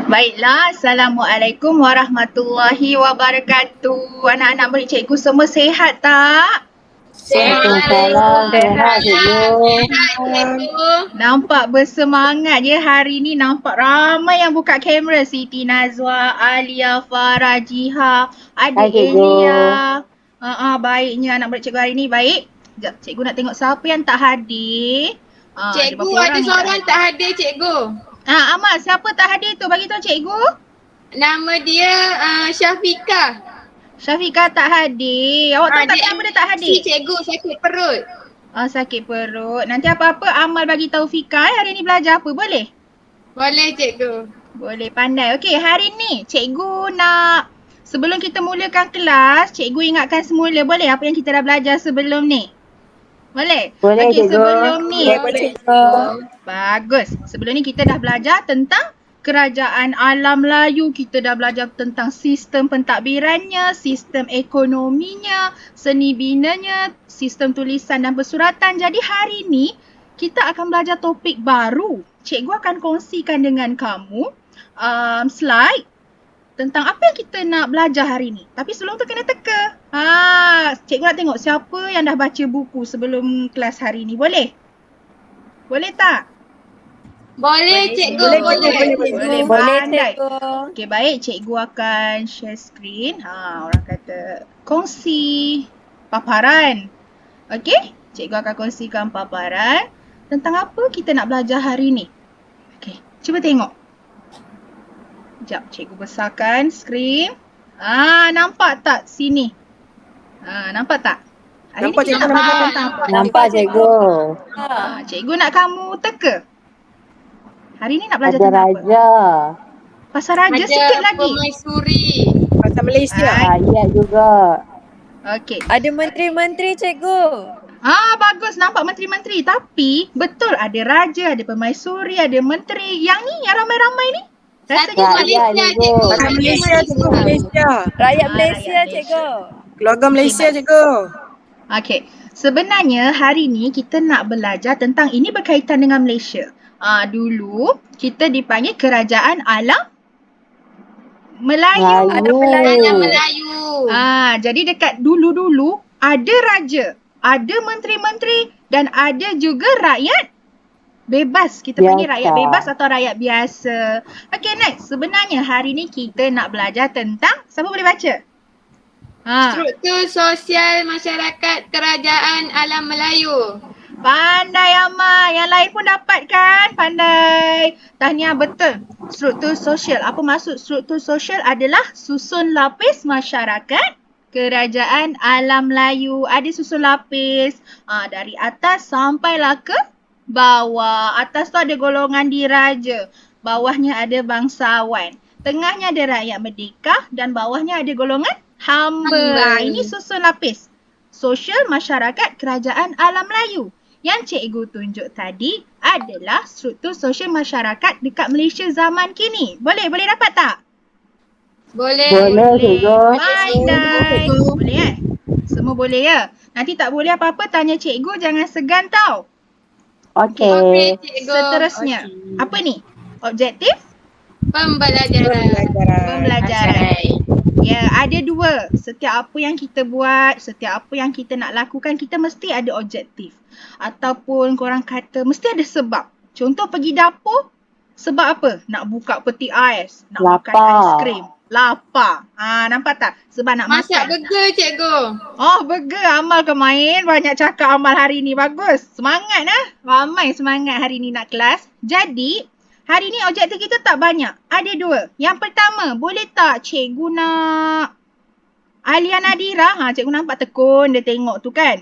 Baiklah, Assalamualaikum warahmatullahi wabarakatuh. Anak-anak murid cikgu semua sihat tak? Waalaikumsalam. Sehat, cikgu. Nampak bersemangat je hari ni. Nampak ramai yang buka kamera. Siti Nazwa, Alia, Farah, Jiha, Hai, adik cikgu. Elia. Baiknya anak murid cikgu hari ni. Baik. Sekejap, cikgu nak tengok siapa yang tak hadir. Cikgu berapa ada orang ni seorang tak hadir cikgu. Amal, siapa tak hadir tu? Bagi tahu cikgu. Nama dia Syafiqah. Syafiqah tak hadir. Awak tahu tak kenapa dia tak hadir? Si cikgu sakit perut. Sakit perut. Nanti apa-apa Amal bagi tahu Fika hari ni belajar apa, boleh? Boleh cikgu. Boleh, pandai. Okey, hari ni cikgu nak, sebelum kita mulakan kelas, cikgu ingatkan semula boleh apa yang kita dah belajar sebelum ni? Boleh? Boleh, Okey, cikgu. sebelum ni. Boleh cikgu. Bagus. Sebelum ni kita dah belajar tentang kerajaan alam Melayu. Kita dah belajar tentang sistem pentadbirannya, sistem ekonominya, seni binanya, sistem tulisan dan bersuratan. Jadi hari ni kita akan belajar topik baru. Cikgu akan kongsikan dengan kamu slide tentang apa yang kita nak belajar hari ni. Tapi sebelum tu kena teka. Cikgu nak tengok siapa yang dah baca buku sebelum kelas hari ni. Boleh? Boleh tak? Boleh cikgu. Boleh, Boleh, pandai. cikgu. Okey, baik. Cikgu akan share screen. Orang kata kongsi paparan. Okey? Cikgu akan kongsikan paparan tentang apa kita nak belajar hari ni. Okey, cuba tengok. Sekejap, cikgu besarkan skrin. Nampak tak sini? Nampak tak? Hari Nampak, ni kita cikgu, nak belajar nampak. tentang apa? Nampak, cikgu. Cikgu nak kamu teka. Hari ni nak belajar Ada tentang apa? raja. Pasal raja sikit lagi. Pemaisuri. Pasal Malaysia. Ayat juga. Okey. Ada menteri-menteri, cikgu. Bagus nampak menteri-menteri. Tapi betul ada raja, ada permaisuri, ada menteri. Yang ni, yang ramai-ramai ni. Satu Rasanya Malaysia cikgu. cikgu. Pasal Malaysia, cikgu. Malaysia. Rakyat Malaysia, rakyat cikgu. Keluarga Malaysia, cikgu. Okey. Sebenarnya hari ni kita nak belajar tentang ini berkaitan dengan Malaysia. Dulu kita dipanggil Kerajaan Alam Melayu. Alam Melayu. Jadi dekat dulu-dulu ada raja, ada menteri-menteri dan ada juga rakyat bebas. Kita panggil Biasa. rakyat bebas atau rakyat biasa. Okey, next. Sebenarnya hari ni kita nak belajar tentang, siapa boleh baca? Struktur sosial masyarakat Kerajaan Alam Melayu. Pandai Amal. Yang lain pun dapat kan? Pandai. Tahniah, betul. Struktur sosial. Apa maksud struktur sosial? Adalah susun lapis masyarakat Kerajaan Alam Melayu. Ada susun lapis. Dari atas sampailah ke bawah. Atas tu ada golongan diraja. Bawahnya ada bangsawan. Tengahnya ada rakyat merdeka dan bawahnya ada golongan hamba. Ini susun lapis. Sosial masyarakat Kerajaan Alam Melayu. Yang cikgu tunjuk tadi adalah struktur sosial masyarakat dekat Malaysia zaman kini. Boleh dapat tak? Boleh. Boleh, cikgu. Pandai. Boleh Semua boleh ya? Nanti tak boleh apa-apa tanya cikgu, jangan segan tau. Okey. cikgu. Seterusnya. Apa ni? Objektif Pembelajaran. pembelajaran. Ya, ada dua. Setiap apa yang kita buat, setiap apa yang kita nak lakukan, kita mesti ada objektif. Ataupun korang kata mesti ada sebab. Contoh pergi dapur, sebab apa? Nak buka peti ais, nak makan Lapar. aiskrim. Lapar. Nampak tak? Sebab nak Masak makan. burger cikgu. Burger. Amal ke main? Banyak cakap Amal hari ni. Bagus. Semangat Ramai semangat hari ni nak kelas. Jadi, hari ni objektif kita tak banyak. Ada dua. Yang pertama, boleh tak cikgu nak Alia Nadira? Cikgu nampak tekun dia tengok tu kan.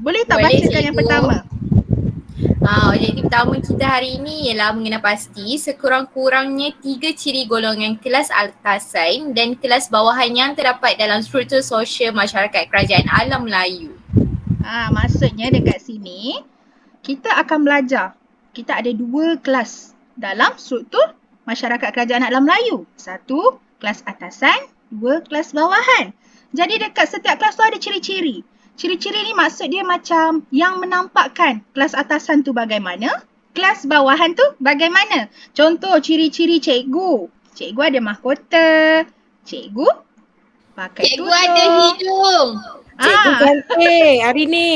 Boleh tak Boleh, bacakan yang cikgu. pertama? Objektif utama kita hari ini ialah mengenal pasti sekurang-kurangnya 3 ciri golongan kelas atasan dan kelas bawahan yang terdapat dalam struktur sosial masyarakat Kerajaan Alam Melayu. Maksudnya dekat sini, kita akan belajar. Kita ada dua kelas dalam struktur masyarakat Kerajaan Alam Melayu. Satu, kelas atasan. Dua, kelas bawahan. Jadi dekat setiap kelas tu ada ciri-ciri. Ciri-ciri ni maksud dia macam yang menampakkan kelas atasan tu bagaimana, kelas bawahan tu bagaimana? Contoh ciri-ciri cikgu. Cikgu ada mahkota. Cikgu pakai Cikgu tudung. ada hidung. Cikgu cantik hari ni.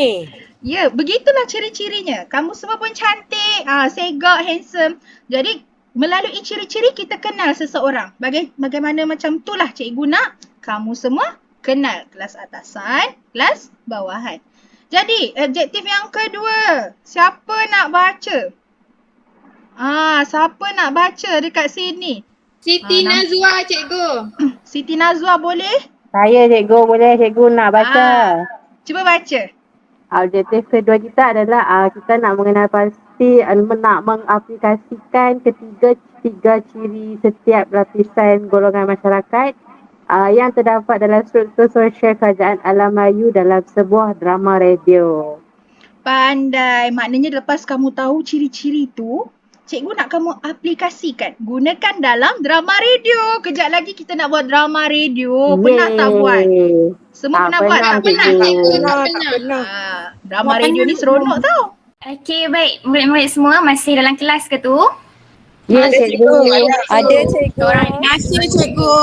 Ya, begitulah ciri-cirinya. Kamu semua pun cantik, segak, handsome. Jadi, melalui ciri-ciri kita kenal seseorang. Bagaimana macam itulah cikgu nak kamu semua kenal kelas atasan, kelas bawahan. Jadi, objektif yang kedua. Siapa nak baca? Siapa nak baca dekat sini? Siti Nazwa cikgu. Siti Nazwa boleh? Saya cikgu, boleh cikgu nak baca. Cuba baca. Objektif kedua kita adalah kita nak mengenal pasti, nak mengaplikasikan tiga ciri setiap lapisan golongan masyarakat yang terdapat dalam struktur sosial kerajaan alam Melayu dalam sebuah drama radio. Pandai. Maknanya lepas kamu tahu ciri-ciri tu, cikgu nak kamu aplikasikan. Gunakan dalam drama radio. Kejap lagi kita nak buat drama radio. Pernah tak buat? Semua pernah buat? Tak pernah? Tak pernah. Drama radio ni seronok tau. Okey, baik. Murid-murid semua masih dalam kelas ke tu? Ya cikgu. Ada cikgu. Terima kasih cikgu.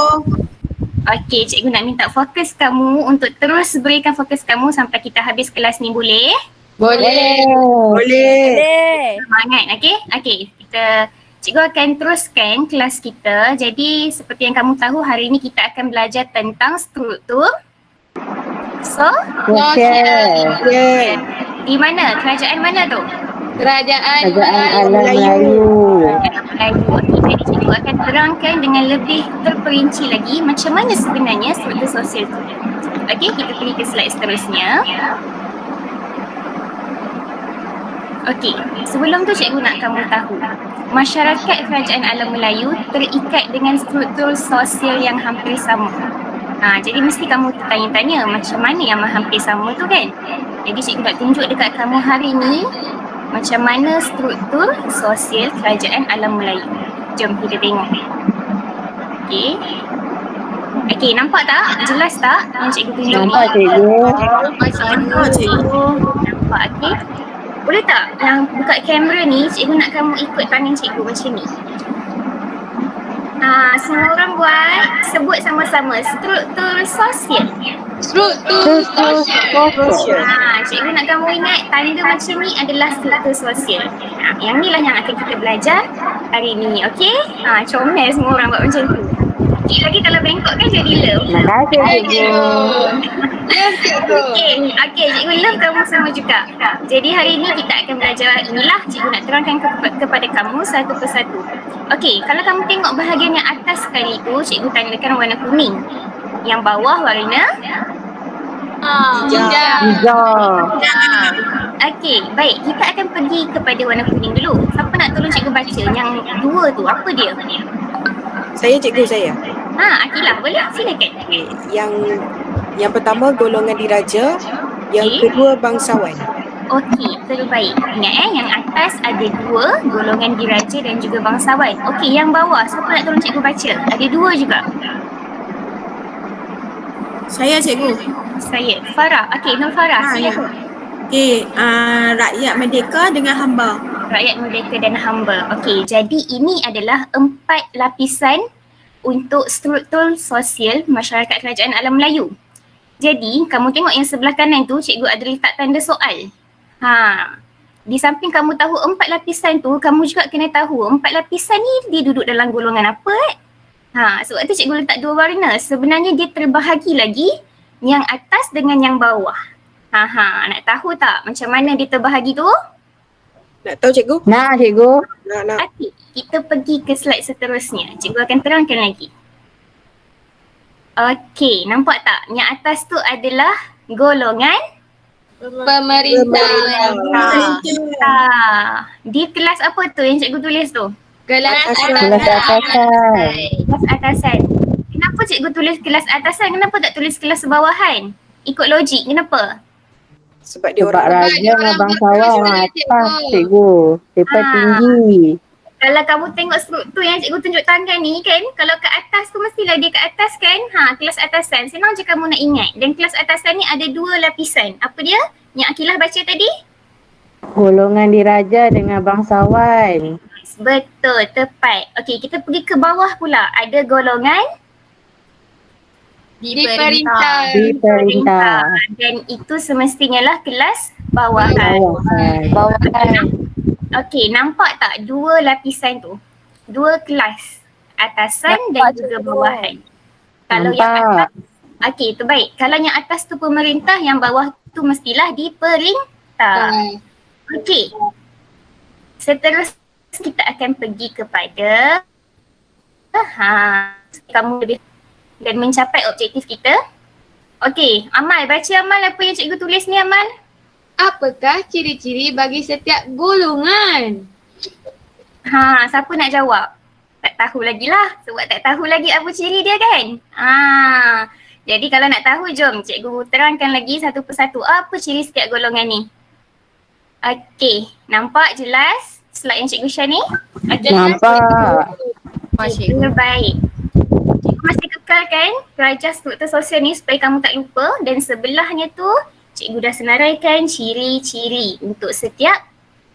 Okey, cikgu nak minta fokus kamu untuk terus berikan fokus kamu sampai kita habis kelas ni, boleh? Boleh. Boleh. Semangat, okey? Okey, cikgu akan teruskan kelas kita. Jadi seperti yang kamu tahu, hari ini kita akan belajar tentang struktur Sosial. Yeah. di mana? Kerajaan mana tu? Kerajaan Kerajaan alam Melayu. Melayu. Kerajaan Melayu. Okey, jadi cikgu akan terangkan dengan lebih terperinci lagi macam mana sebenarnya struktur sosial tu. Okey, kita pergi ke slide seterusnya. Okey, sebelum tu cikgu nak kamu tahu, masyarakat kerajaan alam Melayu terikat dengan struktur sosial yang hampir sama. Jadi mesti kamu tanya-tanya macam mana yang hampir sama tu kan? Jadi cikgu nak tunjuk dekat kamu hari ni macam mana struktur sosial kerajaan alam Melayu. Jom kita tengok. Okey. Okey, nampak tak? Jelas tak yang cikgu tunjuk ni? Nampak cikgu. Nampak cikgu. Nampak, okey? Boleh tak yang buka kamera ni, cikgu nak kamu ikut tangan cikgu macam ni. Semua orang buat, sebut sama-sama struktur sosial. Struktur sosial. Cikgu nak kamu ingat tanda macam ni adalah struktur sosial. Yang ni lah yang akan kita belajar hari ni, okey? Comel semua orang buat macam tu. Sikit lagi kalau bengkok kan jadi love. Terima kasih cikgu. Love cikgu. Okey, cikgu love kamu semua juga. Jadi hari ni kita akan belajar inilah cikgu nak terangkan kepada kamu satu persatu. Okey, kalau kamu tengok bahagian yang atas sekali tu, cikgu tandakan warna kuning. Yang bawah warna Hijau. Hijau. Okey, baik. Kita akan pergi kepada warna kuning dulu. Siapa nak tolong cikgu baca yang dua tu, apa dia? Saya cikgu saya. Akilah, boleh? Silakan. Yang pertama golongan diraja, yang kedua bangsawan. Okey, terbaik. Ingat yang atas ada dua, golongan diraja dan juga bangsawan. Okey, yang bawah, siapa nak tolong cikgu baca? Ada dua juga. Saya cikgu. Saya, Farah. Okey, Nur Farah, silakan. Okey, rakyat merdeka dengan hamba. Rakyat merdeka dan hamba. Okey, jadi ini adalah 4 lapisan untuk struktur sosial masyarakat kerajaan alam Melayu. Jadi, kamu tengok yang sebelah kanan tu, cikgu ada letak tanda soal. Di samping kamu tahu 4 lapisan tu, kamu juga kena tahu 4 lapisan ni dia duduk dalam golongan apa. Sebab tu cikgu letak dua warna. Sebenarnya dia terbahagi lagi yang atas dengan yang bawah. Nak tahu tak macam mana dia terbahagi tu? Nak tahu cikgu? Nak cikgu. Nak. Okey, kita pergi ke slide seterusnya. Cikgu akan terangkan lagi. Okey, nampak tak? Yang atas tu adalah golongan Pemerintah. Di kelas apa tu yang cikgu tulis tu? Kelas Kelas atasan. Kelas atasan. Kenapa cikgu tulis kelas atasan? Kenapa tak tulis kelas bawahan? Ikut logik, kenapa? Sebab dia Sebab orang raja dengan bangsawan orang atas cikgu. Mereka Ah. tinggi. Kalau kamu tengok struktur yang cikgu tunjuk tangan ni kan, kalau ke atas tu mestilah dia ke atas kan? Kelas atasan. Senang je kamu nak ingat. Dan kelas atasan ni ada dua lapisan. Apa dia? Yang Akilah baca tadi? Golongan diraja dengan bangsawan. Betul, tepat. Okey, kita pergi ke bawah pula. Ada golongan Diperintah. Diperintah. Dan itu semestinya lah kelas bawahan. Bawahan. Okey, nampak tak dua lapisan tu? Dua kelas. Atasan dan juga bawahan. Kalau yang Nampak. atas, okey, terbaik. Kalau yang atas tu pemerintah, yang bawah tu mestilah diperintah. Okey. Seterusnya kita akan pergi kepada kamu lebih dan mencapai objektif kita. Okey, Amal, baca Amal apa yang cikgu tulis ni Amal. Apakah ciri-ciri bagi setiap golongan? Siapa nak jawab? Tak tahu lagi lah sebab tak tahu lagi apa ciri dia kan. Jadi kalau nak tahu jom cikgu terangkan lagi satu persatu apa ciri setiap golongan ni. Okey, nampak jelas slide yang cikgu share ni? Nampak. Baik. Cikgu masih kekalkan pelajar struktur sosial ni supaya kamu tak lupa dan sebelahnya tu cikgu dah senaraikan ciri-ciri untuk setiap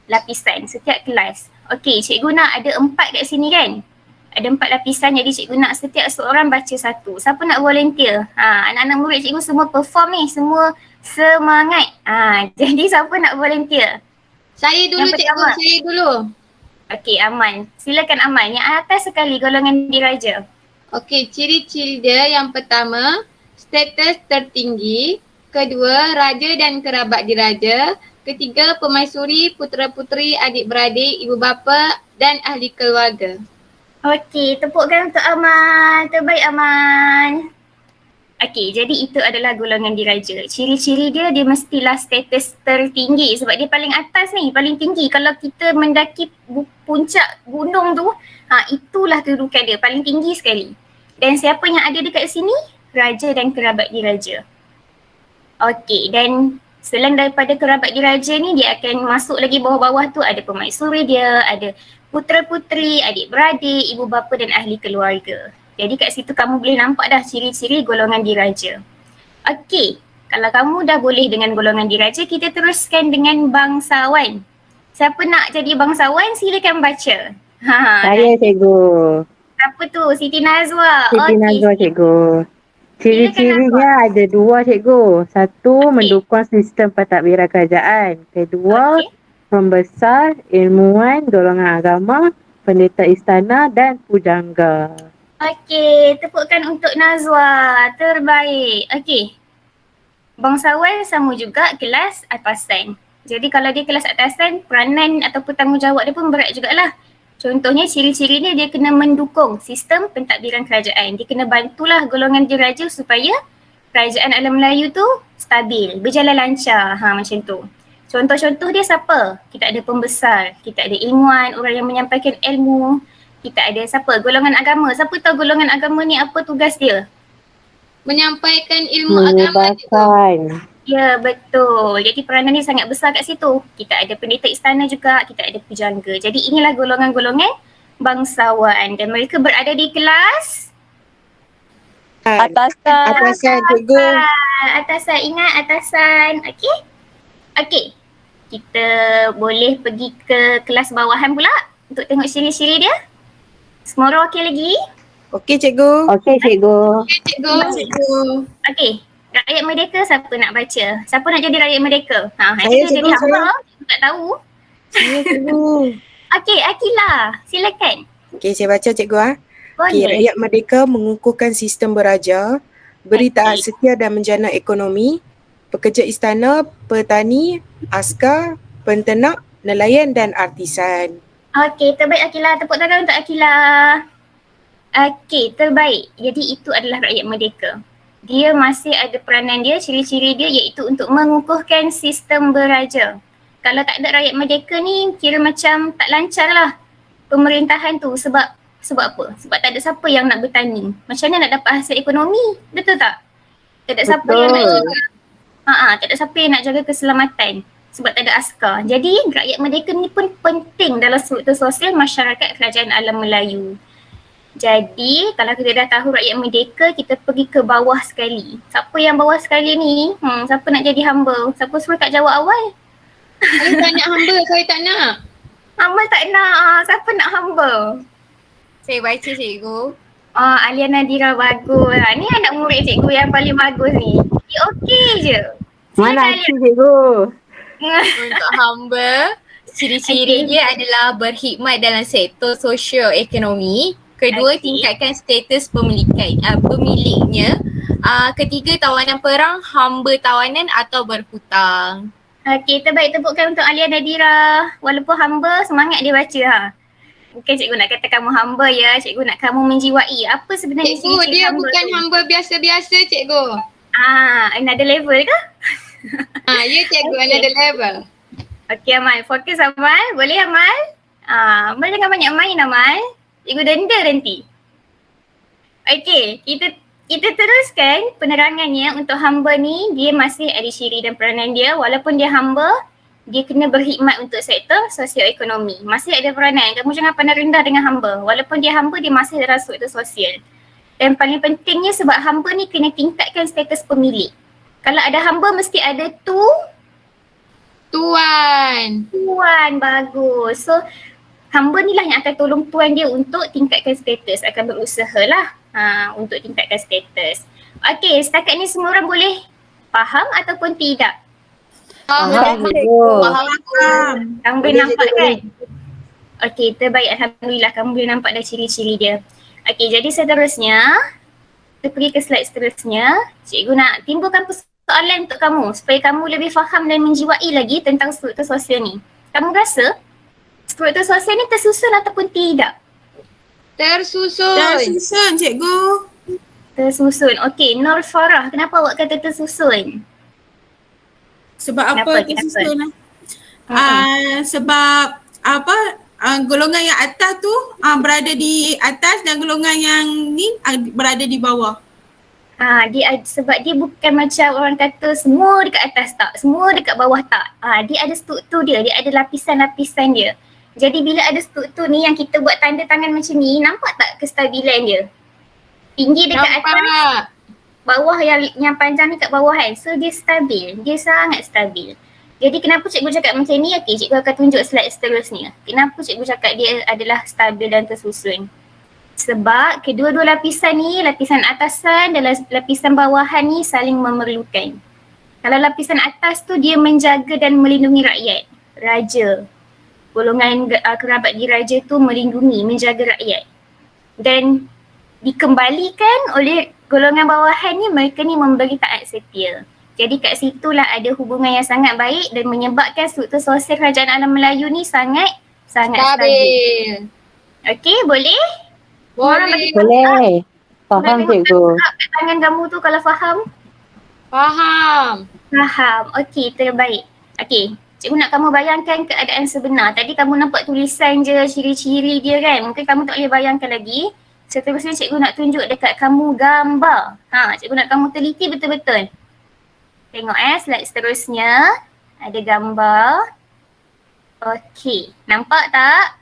lapisan, setiap kelas. Okey, cikgu nak ada 4 kat sini kan? Ada 4 lapisan jadi cikgu nak setiap seorang baca satu. Siapa nak volunteer? Anak-anak murid cikgu semua perform ni, semua semangat. Jadi siapa nak volunteer? Saya dulu Yang cikgu, pertama. saya dulu. Okey, Aman. Silakan Aman. Yang atas sekali golongan diraja. Okey, ciri-ciri dia yang pertama, status tertinggi. Kedua, raja dan kerabat diraja. Ketiga, permaisuri, putera-puteri, adik-beradik, ibu bapa dan ahli keluarga. Okey, tepukkan untuk Aman. Terbaik Aman. Okey, jadi itu adalah golongan diraja. Ciri-ciri dia mestilah status tertinggi sebab dia paling atas ni, paling tinggi. Kalau kita mendaki puncak gunung tu, itulah kedudukan dia, paling tinggi sekali. Dan siapa yang ada dekat sini? Raja dan kerabat diraja. Okey, dan selain daripada kerabat diraja ni, dia akan masuk lagi bawah-bawah tu ada permaisuri dia, ada putera-puteri, adik-beradik, ibu bapa dan ahli keluarga. Jadi kat situ kamu boleh nampak dah ciri-ciri golongan diraja. Okey, kalau kamu dah boleh dengan golongan diraja, kita teruskan dengan bangsawan. Siapa nak jadi bangsawan silakan baca. Saya cikgu. Siapa tu? Siti Nazwa. Siti Nazwa cikgu. Ciri-cirinya ada 2 cikgu. Satu, mendukung sistem pentadbiran kerajaan. Kedua, pembesar, ilmuwan, golongan agama, pendeta istana dan pujangga. Okey, tepukkan untuk Nazwa. Terbaik. Okey. Bangsawan sama juga kelas atasan. Jadi kalau dia kelas atasan, peranan ataupun tanggungjawab dia pun berat jugalah. Contohnya ciri-ciri dia kena mendukung sistem pentadbiran kerajaan. Dia kena bantulah golongan diraja supaya kerajaan alam Melayu tu stabil, berjalan lancar. Macam tu. Contoh-contoh dia siapa? Kita ada pembesar, kita ada ilmuwan, orang yang menyampaikan ilmu. Kita ada siapa? Golongan agama. Siapa tahu golongan agama ni apa tugas dia? Menyampaikan ilmu agama. Menyebarkan. Ya, betul. Jadi peranan ni sangat besar kat situ. Kita ada pendeta istana juga, kita ada pujangga. Jadi inilah golongan-golongan bangsawan dan mereka berada di kelas Atasan cikgu. atasan. Ingat atasan. Okey? Okey. Kita boleh pergi ke kelas bawahan pula untuk tengok ciri-ciri dia. Semua orang okey lagi? Okey cikgu. Okey cikgu. Cikgu. Okey. Rakyat Merdeka siapa nak baca? Siapa nak jadi rakyat Merdeka? Saya, Cikgu jadi cikgu, apa? Cikgu tak tahu. Saya cikgu. Okey, Akila. Silakan. Okey, saya baca cikgu Okey, Boleh. rakyat merdeka mengukuhkan sistem beraja, beri taat setia dan menjana ekonomi, pekerja istana, petani, askar, penternak, nelayan dan artisan. Okey, terbaik Akila. Tepuk tangan untuk Akila. Okey, terbaik. Jadi itu adalah rakyat merdeka. Dia masih ada peranan dia, ciri-ciri dia iaitu untuk mengukuhkan sistem beraja. Kalau tak ada rakyat merdeka ni kira macam tak lancar lah pemerintahan tu sebab apa? Sebab tak ada siapa yang nak bertani. Macam mana nak dapat hasil ekonomi? Betul tak? Tak ada siapa yang nak jaga. Tak ada siapa yang nak jaga keselamatan sebab tak ada askar. Jadi rakyat merdeka ni pun penting dalam struktur sosial masyarakat kerajaan alam Melayu. Jadi kalau kita dah tahu rakyat merdeka, kita pergi ke bawah sekali. Siapa yang bawah sekali ni? Siapa nak jadi hamba? Siapa suruh tak jawab awal? Saya tak nak hamba, saya tak nak. Hamba tak nak. Siapa nak hamba? Saya baca cikgu. Alia Nadira bagus. Ni anak murid cikgu yang paling bagus ni. Dia okey je. Mana Silakan hati cikgu? Untuk hamba, ciri-ciri dia adalah berkhidmat dalam sektor sosio-ekonomi. Kedua, tingkatkan status pemiliknya. Ketiga, tawanan perang, hamba tawanan atau berhutang. Okey, terbaik tepukkan untuk Alia Nadira. Walaupun hamba, semangat dia baca ha. Bukan cikgu nak kata kamu hamba ya, cikgu nak kamu menjiwai. Apa sebenarnya Cikgu, ciri-ciri dia hamba bukan tu? hamba biasa-biasa cikgu. Another level ke? Ya cikgu, Okey. another level. Okey Amal, fokus Amal. Boleh Amal? Amal jangan banyak main Amal. Cikgu denda nanti. Okey, kita teruskan penerangannya untuk hamba ni. Dia masih ada ciri dan peranan dia. Walaupun dia hamba, dia kena berkhidmat untuk sektor sosioekonomi. Masih ada peranan. Kamu jangan pandang rendah dengan hamba. Walaupun dia hamba, dia masih dalam sektor sosial. Dan paling pentingnya sebab hamba ni kena tingkatkan status pemilik. Kalau ada hamba mesti ada Tuan. tuan, bagus. So hamba ni lah yang akan tolong tuan dia untuk tingkatkan status, akan berusaha lah untuk tingkatkan status. Okey, setakat ni semua orang boleh faham ataupun tidak? Faham cikgu. Kamu boleh nampak kan? Okey, terbaik, Alhamdulillah kamu boleh nampak dah ciri-ciri dia. Okey, jadi seterusnya kita pergi ke slide seterusnya. Cikgu nak timbulkan persoalan untuk kamu supaya kamu lebih faham dan menjiwai lagi tentang struktur sosial ni. Kamu rasa struktur sosial ni tersusun ataupun tidak? Tersusun cikgu. Tersusun. Okey, Nur Farah, kenapa awak kata tersusun? Sebab Kenapa? apa tersusun lah? Sebab apa golongan yang atas tu berada di atas dan golongan yang ni berada di bawah. Sebab dia bukan macam orang kata semua dekat atas tak, semua dekat bawah tak. Dia ada struktur dia ada lapisan-lapisan dia. Jadi bila ada struktur ni yang kita buat tanda tangan macam ni, nampak tak kestabilan dia? Tinggi dekat atas, Nampak. bawah yang panjang ni kat bawah kan. So dia stabil, dia sangat stabil. Jadi kenapa cikgu cakap macam ni? Okey, cikgu akan tunjuk slide seterusnya. Kenapa cikgu cakap dia adalah stabil dan tersusun? Sebab kedua-dua lapisan ni, lapisan atasan dan lapisan bawahan ni saling memerlukan. Kalau lapisan atas tu dia menjaga dan melindungi rakyat, raja. Golongan kerabat diraja tu melindungi, menjaga rakyat. Dan dikembalikan oleh golongan bawahan ni, mereka ni memberi taat setia. Jadi kat situlah ada hubungan yang sangat baik dan menyebabkan struktur sosial kerajaan alam Melayu ni sangat stabil. Stabil. Okey, boleh? Orang bagi Boleh. Boleh. Faham cikgu. kat tangan kamu tu kalau faham. Faham. Faham. Okey, terbaik. Okey, cikgu nak kamu bayangkan keadaan sebenar. Tadi kamu nampak tulisan je, ciri-ciri dia kan. Mungkin kamu tak boleh bayangkan lagi. Seterusnya cikgu nak tunjuk dekat kamu gambar. Cikgu nak kamu teliti betul-betul. Tengok slide seterusnya. Ada gambar. Okey, nampak tak?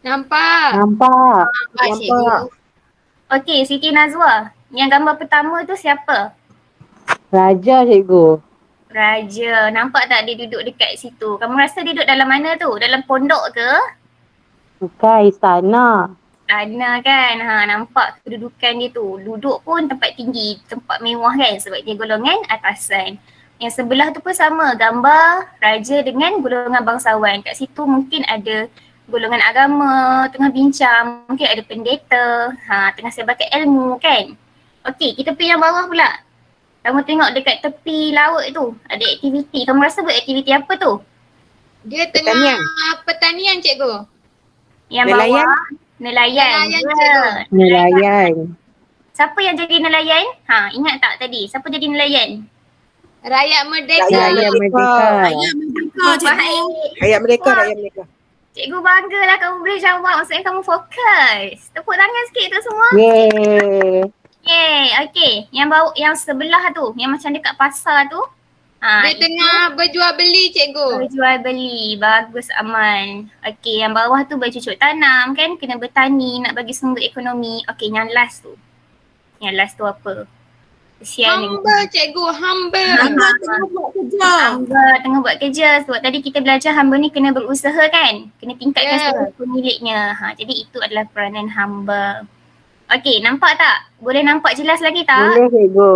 Nampak. Nampak. Nampak cikgu. Okey, Siti Nazwa. Yang gambar pertama tu siapa? Raja cikgu. Raja. Nampak tak dia duduk dekat situ? Kamu rasa dia duduk dalam mana tu? Dalam pondok ke? Bukan istana. Istana kan? Nampak kedudukan dia tu. Duduk pun tempat tinggi, tempat mewah kan sebab dia golongan atasan. Yang sebelah tu pun sama, gambar raja dengan golongan bangsawan. Kat situ mungkin ada golongan agama, tengah bincang, mungkin ada pendeta, tengah sebarkan ilmu kan. Okey, kita pergi yang bawah pula. Kamu tengok dekat tepi laut tu, ada aktiviti. Kamu rasa buat aktiviti apa tu? Dia tengah pertanian cikgu. Yang Nelayan? bawah, nelayan. Nelayan, Ya. cikgu. Nelayan. Siapa yang jadi nelayan? Ingat tak tadi? Siapa jadi nelayan? Rakyat merdeka. Rakyat merdeka. Rakyat merdeka cikgu. Rakyat Merdeka, Rakyat Merdeka. Cikgu banggalah kamu boleh jawab. Maksudnya kamu fokus. Tepuk tangan sikit tu semua. Yeay. Yeay, okey. Yang sebelah tu, yang macam dekat pasar tu. Dia tengah berjual beli cikgu. Jual beli. Bagus Amal. Okey, yang bawah tu bercucuk tanam kan. Kena bertani, nak bagi sumber ekonomi. Okey, yang last tu. Yang last tu apa? Kesian Hamba cikgu, hamba. Hamba tengah buat kerja. Hamba tengah buat kerja. Sebab tadi kita belajar hamba ni kena berusaha kan? Kena tingkatkan Ya. status pemiliknya. Jadi itu adalah peranan hamba. Okey, nampak tak? Boleh nampak jelas lagi tak? Boleh cikgu.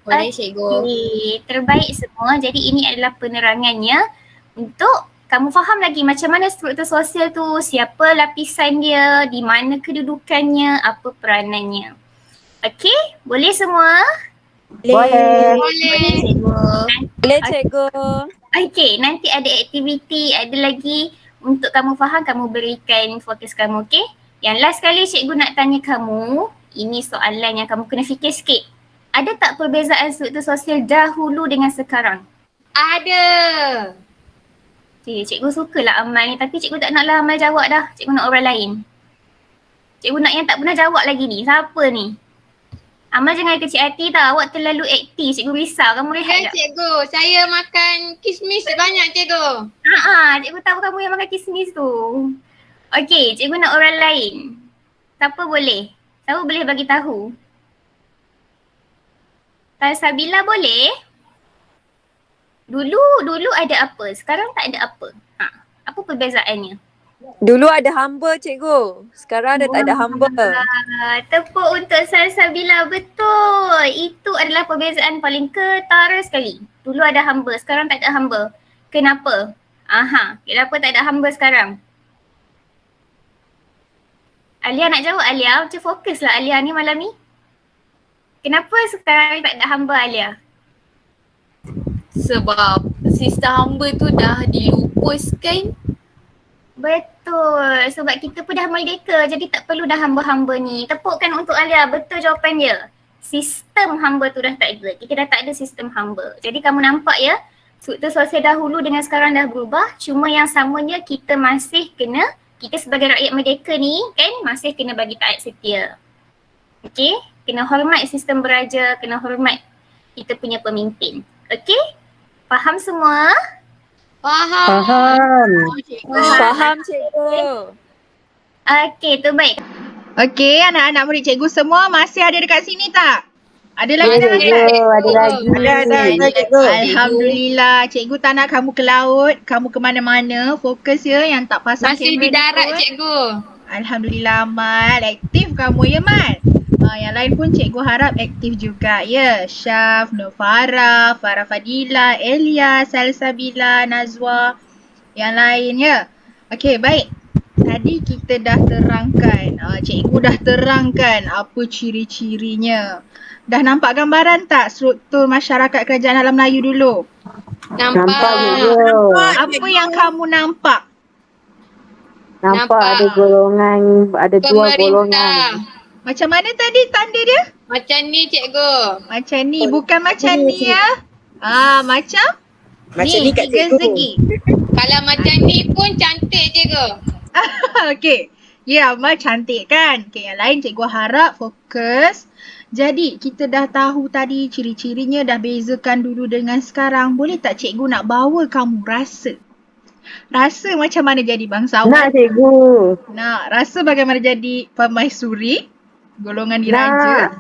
Boleh cikgu. Okey, terbaik semua. Jadi ini adalah penerangannya untuk kamu faham lagi macam mana struktur sosial tu, siapa lapisan dia, di mana kedudukannya, apa peranannya. Okey, boleh semua? Boleh. Boleh. Cikgu. Boleh cikgu. Okey, nanti ada aktiviti, ada lagi untuk kamu faham, kamu berikan fokus kamu, okey? Yang last kali cikgu nak tanya kamu, ini soalan yang kamu kena fikir sikit. Ada tak perbezaan struktur sosial dahulu dengan sekarang? Ada. Cikgu sukalah Amal ni tapi cikgu tak naklah Amal jawab dah. Cikgu nak orang lain. Cikgu nak yang tak pernah jawab lagi ni. Siapa ni? Amal jangan kecil hati tau. Awak terlalu aktif. Cikgu risau. Kamu rehat Ya sekejap. cikgu, saya makan kismis banyak cikgu. Cikgu tahu kamu yang makan kismis tu. Okey, cikgu nak orang lain. Siapa boleh? Siapa boleh bagi tahu? Tan Sabila boleh? Dulu ada apa? Sekarang tak ada apa. Apa perbezaannya? Dulu ada hamba cikgu. Sekarang dah tak ada hamba. Tepuk untuk Salsabila, betul. Itu adalah perbezaan paling ketara sekali. Dulu ada hamba, sekarang tak ada hamba. Kenapa? Kenapa tak ada hamba sekarang? Alia nak jawab Alia, macam fokuslah Alia ni malam ni. Kenapa sekarang tak ada hamba Alia? Sebab sistem hamba tu dah dilupuskan. Betul, sebab kita pun dah merdeka jadi tak perlu dah hamba-hamba ni. Tepukkan untuk Alia, betul jawapan dia. Sistem hamba tu dah tak ada, kita dah tak ada sistem hamba. Jadi kamu nampak ya, struktur sosial dahulu dengan sekarang dah berubah. Cuma yang samanya kita masih kena, kita sebagai rakyat merdeka ni kan masih kena bagi taat setia. Okey, kena hormat sistem beraja, kena hormat kita punya pemimpin. Okey, faham semua? Faham. Faham. Faham cikgu. Okey, tu baik. Okey, anak-anak murid cikgu semua masih ada dekat sini tak? Ada lagi Ya tak? cikgu, ada lagi. Ada cikgu. Alhamdulillah, cikgu tak nak kamu ke laut, kamu ke mana-mana, fokus ya yang tak pasang Masih di kamera darat pun. cikgu. Alhamdulillah Amal, aktif kamu ya Mal. Yang lain pun cikgu harap aktif juga ya. Syaf, Nur Farah, Farah Fadila, Elia, Salsabila, Nazwa, yang lain ya. Okey, baik. Tadi kita dah terangkan, cikgu dah terangkan apa ciri-cirinya. Dah nampak gambaran tak struktur masyarakat kerajaan alam Melayu dulu? Nampak Nampak. cikgu. Apa yang kamu nampak? Nampak ada golongan, ada dua golongan. Macam mana tadi tanda dia? Macam ni cikgu. Macam ni, bukan macam ni ya. Macam Macam ni kat tiga cikgu. segi. Kalau macam ni pun cantik cikgu. Okey. Ya, Amal cantik kan? Okey, yang lain cikgu harap fokus. Jadi, kita dah tahu tadi ciri-cirinya, dah bezakan dulu dengan sekarang. Boleh tak cikgu nak bawa kamu rasa? Rasa macam mana jadi bangsawan? Nak cikgu. Nak. Rasa bagaimana jadi permaisuri? Golongan diraja?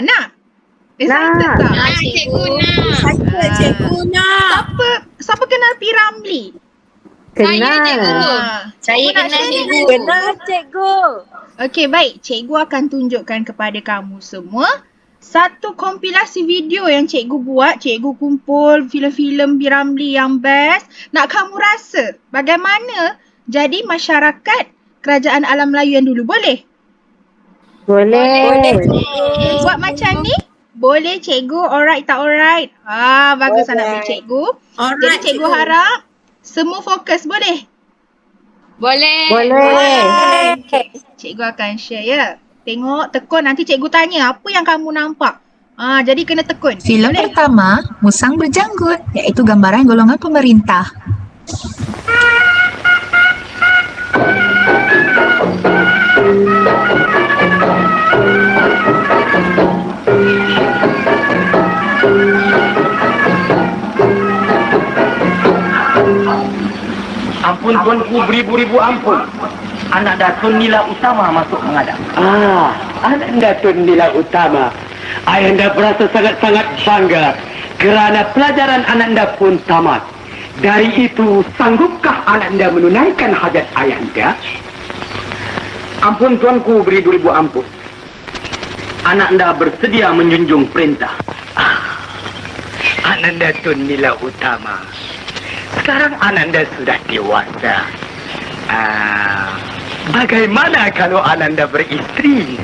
Nak? Excited Nak. tak? Nak cikgu nak. Saya cikgu nak. Siapa kenal P. Ramlee? Saya cikgu. Kenal. Saya Cikgu nak kenal share cikgu. Benar cikgu. Okey, baik. Cikgu akan tunjukkan kepada kamu semua satu kompilasi video yang cikgu buat. Cikgu kumpul filem-filem P. Ramlee yang best. Nak kamu rasa bagaimana jadi masyarakat kerajaan alam Melayu yang dulu. Boleh? Boleh. Buat macam ni? Boleh cikgu. Alright tak alright? Bagus anak murid cikgu. Jadi Alright cikgu harap semua fokus. Boleh? Boleh. Boleh. Cikgu akan share ya. Tengok, tekun. Nanti cikgu tanya apa yang kamu nampak. Jadi kena tekun. Filem Boleh? pertama, Musang Berjanggut, iaitu gambaran golongan pemerintah. Ampun tuanku, beribu-ribu ampun. Anak Datuk Nila Utama masuk menghadap. Anak Datuk Nila Utama. Ayahanda berasa sangat-sangat bangga kerana pelajaran Ananda pun tamat. Dari itu, sanggupkah Ananda menunaikan hajat ayahanda? Ampun tuanku, beribu-ribu ampun. Ananda bersedia menjunjung perintah. Ananda Tun Nila Utama. Sekarang Ananda sudah dewasa. Bagaimana kalau Ananda beristri?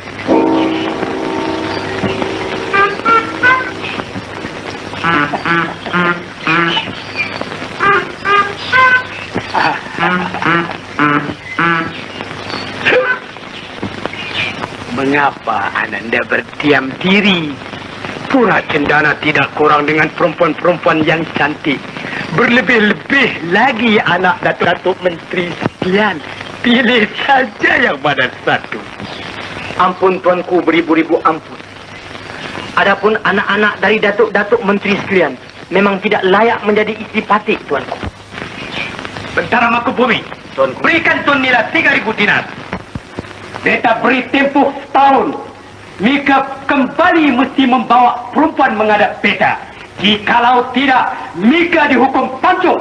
Mengapa Ananda berdiam diri? Pura cendana tidak kurang dengan perempuan-perempuan yang cantik. Berlebih-lebih lagi anak Datuk Menteri sekalian. Pilih saja yang mana satu. Ampun tuanku, beribu-ribu ampun. Adapun anak-anak dari Datuk Menteri sekalian memang tidak layak menjadi istri patik tuanku. Bentara Mangkubumi, tuanku, berikan Tun Nila 3.000 dinar. Beta beri tempoh setahun. Mika kembali mesti membawa perempuan menghadap beta. Jikalau tidak, Mika dihukum pancung.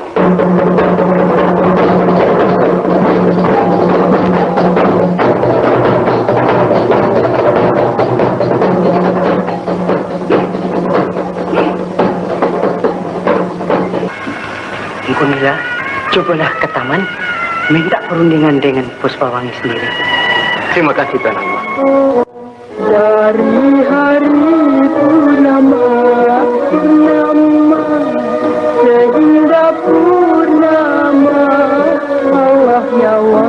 Engkau Nila, cobalah ke taman, minta perundingan dengan Puspawangi sendiri. Terima kasih Tuan Allah. Dari hari purnama sehingga purnama Allah nyawa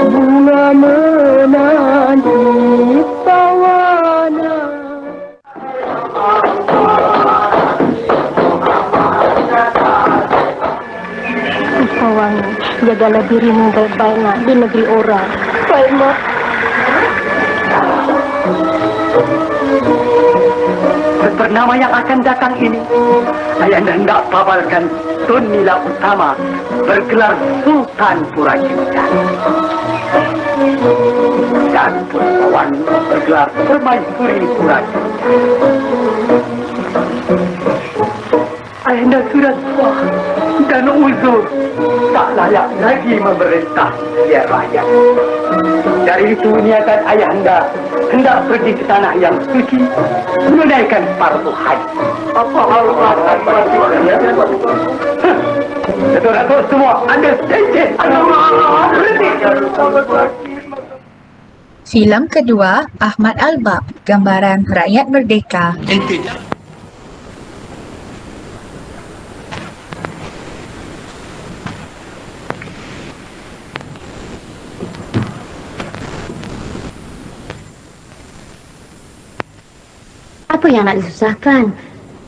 bunga menanti tawana. Puspawangi, jagalah dirimu baik-baik nak di negeri orang. Baik mak. Bernama yang akan datang ini, ayahanda hendak pabalkan Tun Nila Utama bergelar Sultan Puracita. Dan Puspawangi bergelar Permaisuri Puracita. Ayahanda sudah tua dan uzur, tak layak lagi memerintah rakyat rakyat. Dari itu niatan ayahanda hendak pergi ke tanah yang suci menunaikan fardu haji. Apa Allah Datuk semua ambil stesen. Filem kedua, Ahmad Albab, gambaran Rakyat Merdeka. Apa yang nak disusahkan?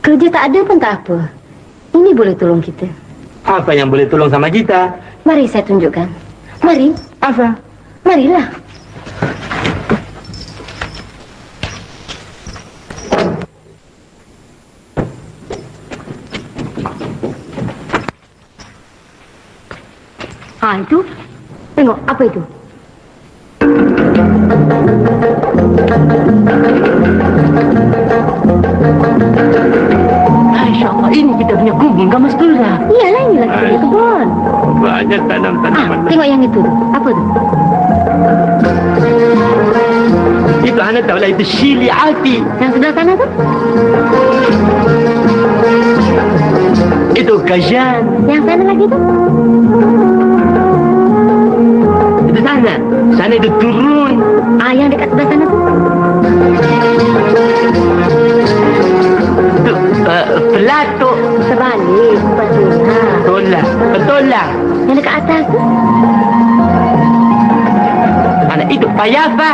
Kerja tak ada pun tak apa. Ini boleh tolong kita. Apa yang boleh tolong sama kita? Mari saya tunjukkan. Mari. Apa? Marilah. Itu. Tengok, apa itu? Masya Allah, ini kita punya kebun kan Mas Tulza? Iyalah, inilah kita punya kebun. Banyak tanam-tanaman. Tengok yang itu. Apa tu? Itu anak tahu lah, itu Shili Ati. Yang sebelah sana tu? Itu Gajan. Yang sana lagi tu? Itu sana. Sana itu turun. Yang dekat sebelah sana tu? Itu Pelatuk. Sebalik. Betul lah. Yang dekat atas tu? Anak itu Payafa.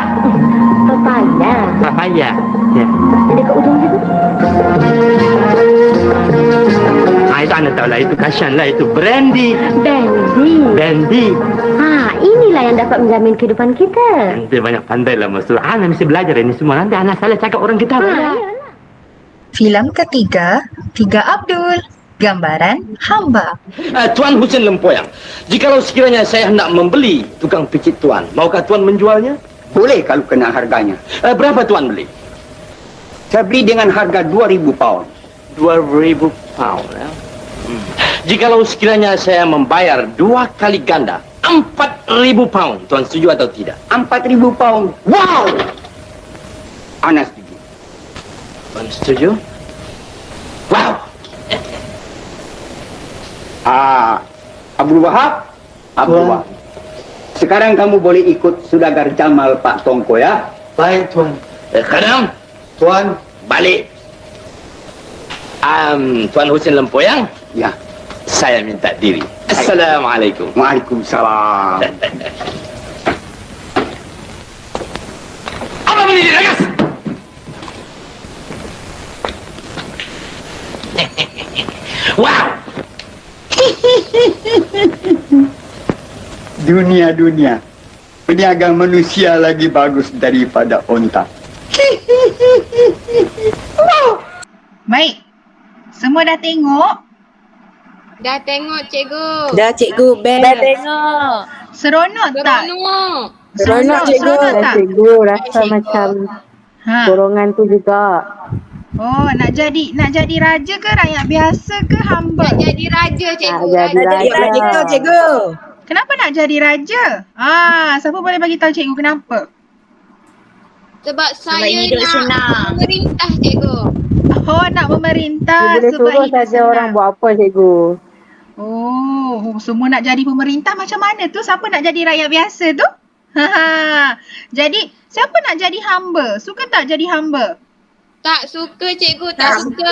Papaya. Ya. Yang dekat ujung situ? Itu anak tahu lah, itu Kashan lah, itu Brandy. Brandy. Inilah yang dapat menjamin kehidupan kita. Nanti banyak pandai lah Mas. Anak mesti belajar ini semua. Nanti anak salah cakap orang kita. Filem ketiga, Tiga Abdul, gambaran Hamba. Tuan Hussein Lempoyang, jikalau sekiranya saya hendak membeli tukang pijit Tuan, maukah Tuan menjualnya? Boleh kalau kena harganya. Berapa Tuan beli? Saya beli dengan harga 2,000 pound. 2,000 pound. Jikalau sekiranya saya membayar 2 kali ganda, 4,000 pound, Tuan setuju atau tidak? 4,000 pound. Wow! Ana setuju. Tuan setuju? Wow! Abdul Wahab. Sekarang kamu boleh ikut Saudagar Jamal Pak Tongko ya. Baik, Tuan. Kadam, Tuan, balik. Tuan Husin Lempoyang? Ya. Saya minta diri. Assalamualaikum. Waalaikumsalam. Apa berdiri, Ragas? Wow! Dunia. Peniaga manusia lagi bagus daripada onta. Baik. Semua dah tengok? Dah tengok cikgu. Dah cikgu, best. Dah tengok. Seronok tak? Seronok. Seronok cikgu. tak? Cikgu rasa macam golongan tu juga. Oh, nak jadi raja ke rakyat biasa ke hamba? Nak jadi raja cikgu. Nak jadi raja. Cikgu. Kenapa nak jadi raja? Siapa boleh bagi tahu cikgu kenapa? Sebab saya hidup nak senang. memerintah cikgu. Oh, nak memerintah Boleh sebab suruh hidup saja senang. orang buat apa cikgu. Oh, semua nak jadi pemerintah macam mana tu? Siapa nak jadi rakyat biasa tu? Jadi, siapa nak jadi hamba? Suka tak jadi hamba? Tak suka cikgu, tak suka.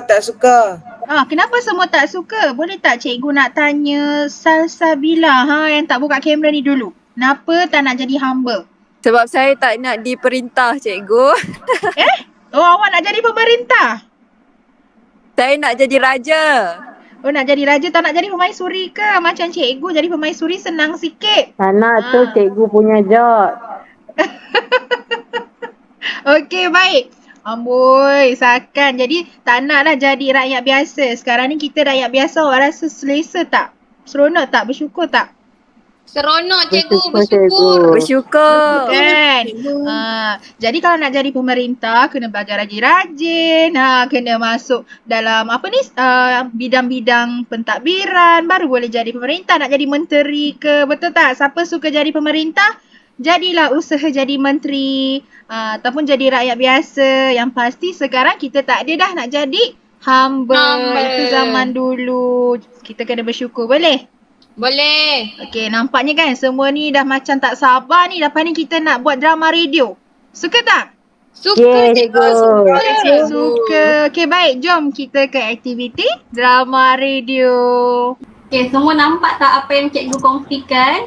Tak suka. Kenapa semua tak suka? Boleh tak cikgu nak tanya Salsabila yang tak buka kamera ni dulu? Kenapa tak nak jadi hamba? Sebab saya tak nak diperintah cikgu. Oh, awak nak jadi pemerintah? Saya nak jadi raja. Oh, nak jadi raja, tak nak jadi pemaisuri ke? Macam cikgu jadi pemaisuri senang sikit. Sana tu cikgu punya job. Okey, baik. Amboi, sakan. Jadi tak naklah jadi rakyat biasa. Sekarang ni kita rakyat biasa, awak rasa selesa tak? Seronok tak? Bersyukur tak? Seronok cikgu, Bersyukur. Bersyukur. Kan? Jadi kalau nak jadi pemerintah, kena belajar rajin-rajin. Kena masuk dalam bidang-bidang pentadbiran. Baru boleh jadi pemerintah. Nak jadi menteri ke? Betul tak? Siapa suka jadi pemerintah? Jadilah usaha jadi menteri. Ataupun jadi rakyat biasa. Yang pasti sekarang kita tak ada dah nak jadi hamba. Itu zaman dulu. Kita kena bersyukur. Boleh? Boleh. Okey, nampaknya kan semua ni dah macam tak sabar ni. Lepas ni kita nak buat drama radio. Suka tak? Suka cikgu. Suka. Okey, baik. Jom kita ke aktiviti drama radio. Okay, semua nampak tak apa yang cikgu kongsikan?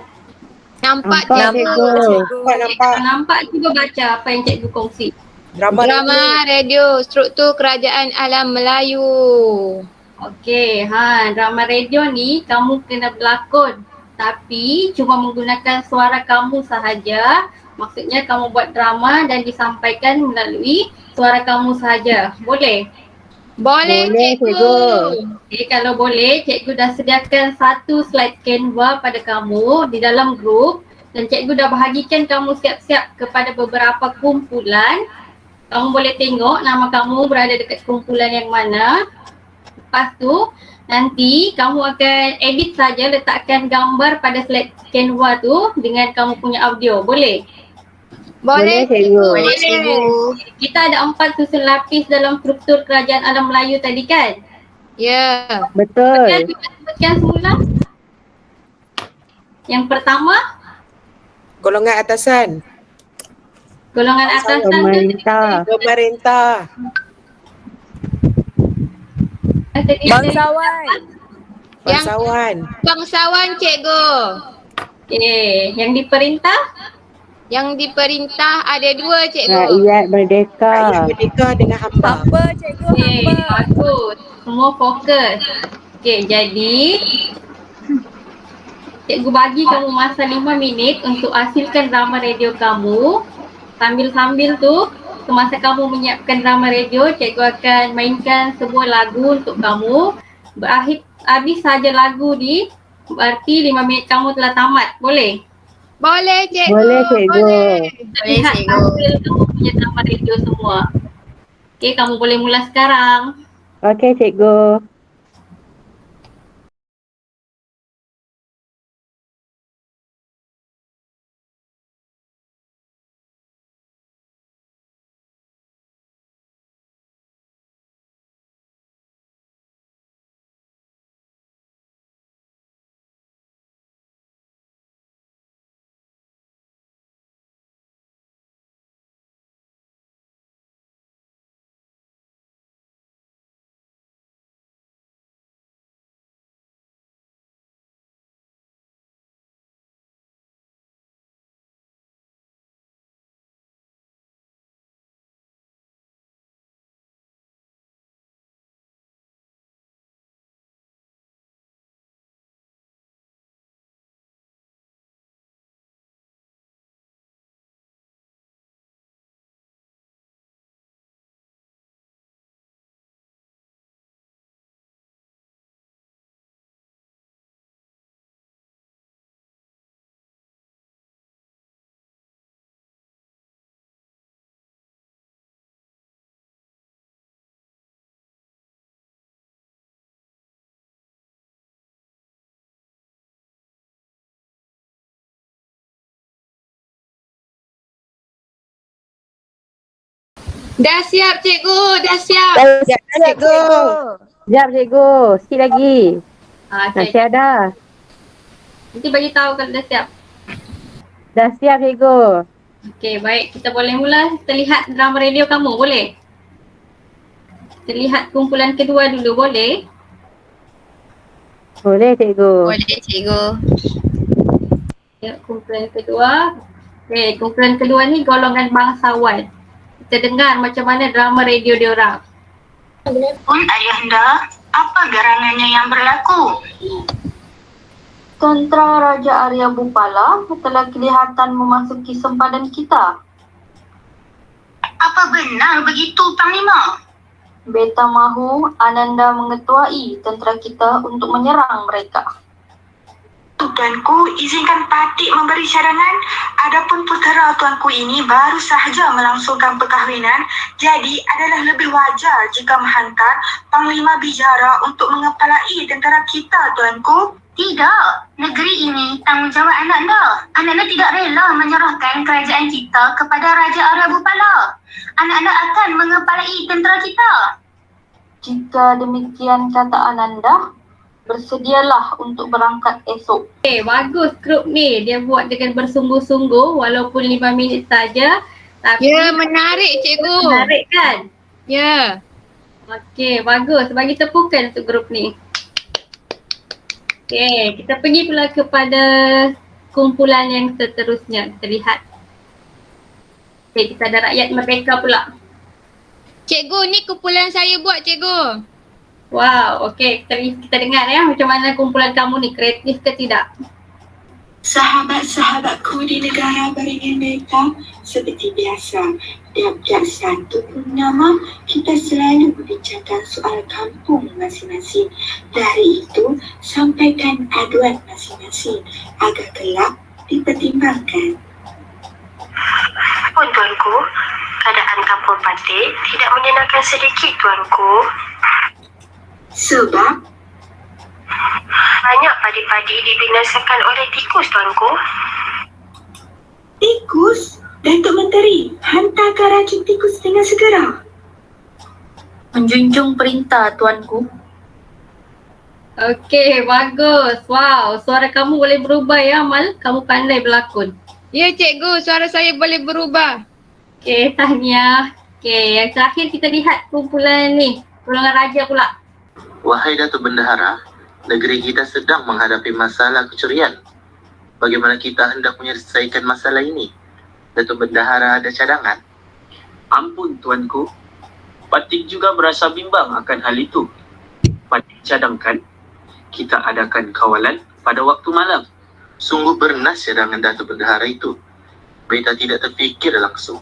Nampak cikgu. Nampak cuba baca apa yang cikgu kongsi. Drama radio, struktur kerajaan alam Melayu. Okey, drama radio ni kamu kena berlakon. Tapi cuma menggunakan suara kamu sahaja. Maksudnya kamu buat drama dan disampaikan melalui suara kamu sahaja. Boleh? Boleh cikgu. Okay, kalau boleh, cikgu dah sediakan satu slide Canva pada kamu di dalam grup. Dan cikgu dah bahagikan kamu siap-siap kepada beberapa kumpulan. Kamu boleh tengok nama kamu berada dekat kumpulan yang mana. Lepas tu, nanti kamu akan edit saja, letakkan gambar pada slide Canva tu dengan kamu punya audio. Boleh? Boleh cikgu. Kita ada 4 susun lapis dalam struktur kerajaan alam Melayu tadi kan? Ya. Betul. Sebutkan semula. Yang pertama, Golongan atasan. golongan atasan tu Pemerintah. Bangsawan. Bangsawan cikgu. Okay, yang diperintah? Yang diperintah ada 2 cikgu. Rakyat merdeka. Merdeka dengan hamba. Hamba cikgu, Okay, hamba. bagus. Semua fokus. Okay, jadi cikgu bagi kamu masa 5 minit untuk hasilkan drama radio kamu. Sambil-sambil tu, semasa kamu menyiapkan drama radio, cikgu akan mainkan sebuah lagu untuk kamu. Habis saja lagu ni, berarti 5 minit kamu telah tamat. Boleh? Boleh cikgu. Boleh, cikgu. Boleh cikgu. Hasil kamu punya drama radio semua. Okey, kamu boleh mula sekarang. Okey, cikgu. Dah siap cikgu, dah siap. Siap, cikgu. Sekejap, cikgu. Sikit lagi. Dah siap dah. Nanti bagi tahu kalau dah siap. Dah siap, cikgu. Okey, baik. Kita boleh mula. Kita lihat drama radio kamu, boleh? Kita lihat kumpulan kedua dulu, boleh? Boleh, cikgu. Boleh cikgu. Ya, kumpulan kedua. Okey, kumpulan kedua ni golongan bangsawan. Kita dengar macam mana drama radio diorang. Pun ayahanda, apa gerangannya yang berlaku? Tentera Raja Arya Bupala telah kelihatan memasuki sempadan kita. Apa benar begitu, Panglima? Beta mahu Ananda mengetuai tentera kita untuk menyerang mereka. Tuanku, izinkan Patik memberi cadangan. Adapun putera tuanku ini baru sahaja melangsungkan perkahwinan, jadi adalah lebih wajar jika menghantar Panglima Bijara untuk mengepalai tentera kita, tuanku. Tidak, negeri ini tanggungjawab anak-anak. Anak-anak tidak rela menyerahkan kerajaan kita kepada Raja Arya Bupala. Anak-anak akan mengepalai tentera kita. Jika demikian kata Ananda, bersedialah untuk berangkat esok. Okey, bagus grup ni. Dia buat dengan bersungguh-sungguh walaupun 5 minit saja. Tapi Ya, menarik cikgu. menarik kan? Ya. Okey, bagus. Bagi tepukan untuk grup ni. Okey, kita pergi pula kepada kumpulan yang seterusnya. Kita lihat. Okey, kita ada rakyat merdeka pula. Cikgu, ni kumpulan saya buat cikgu. Wow, okey. Kita dengar ya macam mana kumpulan kamu ni. Kreatif ke tidak? Sahabat-sahabatku di negara beringin mereka, seperti biasa, tiap-tiap satu purnama kita selalu membicarakan soal kampung masing-masing. Dari itu, sampaikan aduan masing-masing agar kelak dipertimbangkan. Pun tuanku, keadaan kampung Patik tidak menyenangkan sedikit tuanku. Sebab banyak padi-padi dibinasakan oleh tikus, tuanku. Tikus? Datuk Menteri, hantarkan racun tikus dengan segera. Menjunjung perintah, tuanku. Okey, bagus. Wow, suara kamu boleh berubah ya, Amal. Kamu pandai berlakon. Ya cikgu, suara saya boleh berubah. Okey, tahniah. Okey, yang terakhir kita lihat kumpulan ni. Golongan raja pula. Wahai Datuk Bendahara, negeri kita sedang menghadapi masalah kecurian. Bagaimana kita hendak menyelesaikan masalah ini? Datuk Bendahara ada cadangan? Ampun tuanku, Patik juga berasa bimbang akan hal itu. Patik cadangkan, kita adakan kawalan pada waktu malam. Sungguh bernas cadangan Datuk Bendahara itu. Beta tidak terfikir langsung.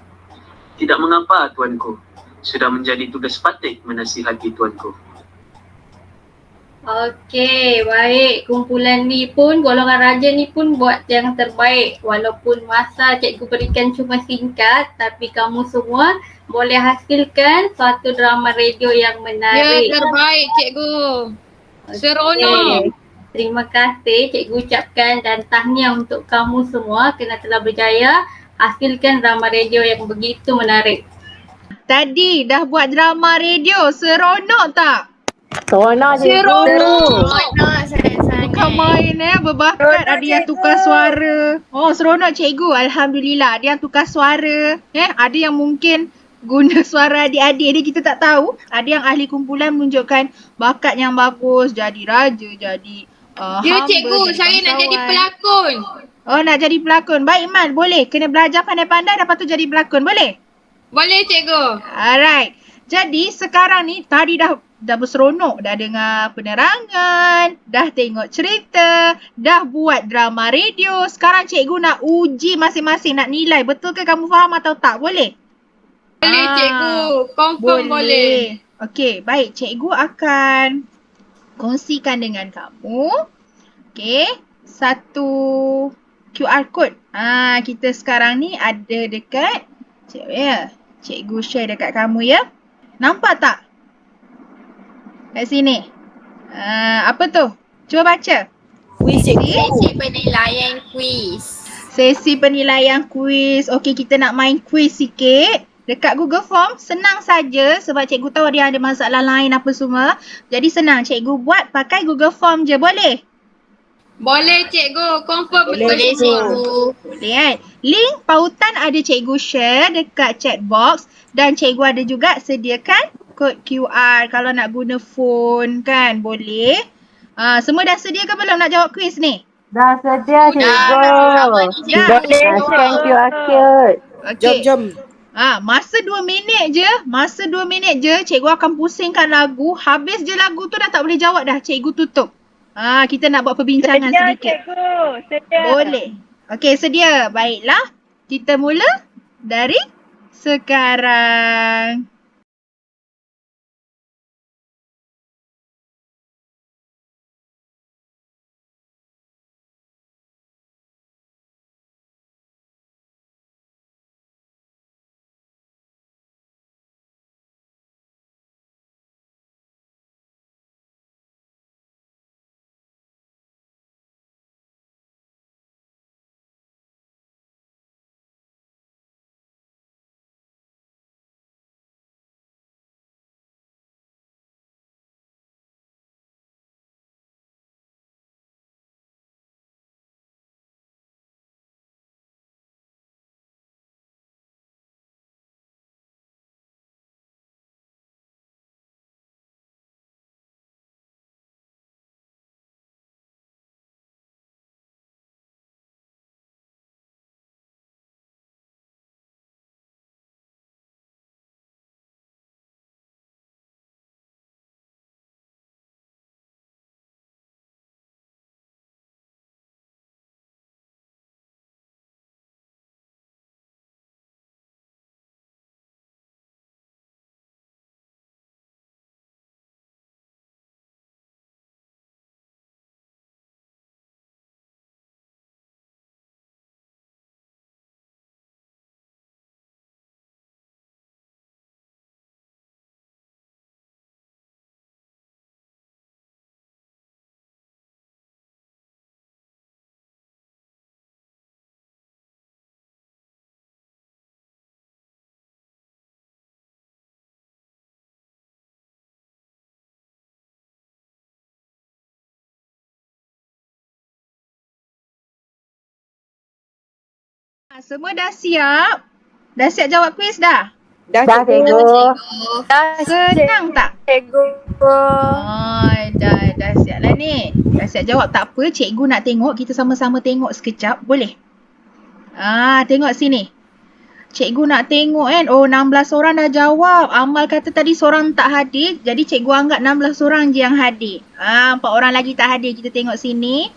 Tidak mengapa tuanku, sudah menjadi tugas Patik menasihati tuanku. Okey, baik. Kumpulan ni pun, golongan raja ni pun buat yang terbaik. Walaupun masa cikgu berikan cuma singkat, tapi kamu semua boleh hasilkan suatu drama radio yang Ya, menarik. terbaik cikgu. Seronok. Okey. Terima kasih cikgu ucapkan dan tahniah untuk kamu semua kerana telah berjaya hasilkan drama radio yang begitu menarik. Tadi dah buat drama radio, seronok tak? Seronok cikgu. Seronok sangat-sangat. Bukan main berbakat. Ada yang tukar suara. Oh, seronok cikgu. Alhamdulillah. Ada yang tukar suara. Ada yang mungkin guna suara adik-adik ni kita tak tahu. Ada yang ahli kumpulan menunjukkan bakat yang bagus. Jadi raja, jadi Ya hamba, cikgu, jadi saya nak jadi bangsawan. pelakon. Oh, nak jadi pelakon. Baik, Man. Boleh. Kena belajar pandai-pandai lepas tu jadi pelakon. Boleh? Boleh cikgu. Alright. Jadi sekarang ni tadi dah berseronok, dah dengar penerangan, dah tengok cerita, dah buat drama radio. Sekarang cikgu nak uji masing-masing, nak nilai betul ke kamu faham atau tak? Boleh? Boleh cikgu, confirm boleh. Okey, baik. Cikgu akan kongsikan dengan kamu. Okey, satu QR code. Kita sekarang ni ada dekat cikgu share dekat kamu ya. Nampak tak? Kat sini. Apa tu? Cuba baca. Sesi penilaian kuis. Sesi penilaian kuis. Okey, kita nak main kuis sikit. Dekat Google Form, senang saja sebab cikgu tahu dia ada masalah lain apa semua. Jadi senang, cikgu buat pakai Google Form je. Boleh? Boleh cikgu, confirm Boleh, betul cikgu. Boleh kan? Link pautan ada cikgu share dekat chat box dan cikgu ada juga sediakan kod QR kalau nak guna phone kan. Boleh. Semua dah sedia ke belum nak jawab kuis ni? Dah sedia cikgu. Dah. Dah scan QR code. Okey. Jom. Masa 2 minit je. Masa 2 minit je cikgu akan pusingkan lagu. Habis je lagu tu dah tak boleh jawab dah. Cikgu tutup. Kita nak buat perbincangan sedikit. Cikgu, sedia. Boleh. Okey, sedia. Baiklah. Kita mula dari sekarang. Semua dah siap? Dah siap jawab kuis dah? Dah cikgu. Senang tak? Cikgu. Dah siap lah ni. Dah siap jawab. Tak apa, cikgu nak tengok. Kita sama-sama tengok sekejap. Boleh? Tengok sini. Cikgu nak tengok kan. Oh, 16 orang dah jawab. Amal kata tadi seorang tak hadir. Jadi cikgu anggap 16 orang je yang hadir. 4 orang lagi tak hadir. Kita tengok sini.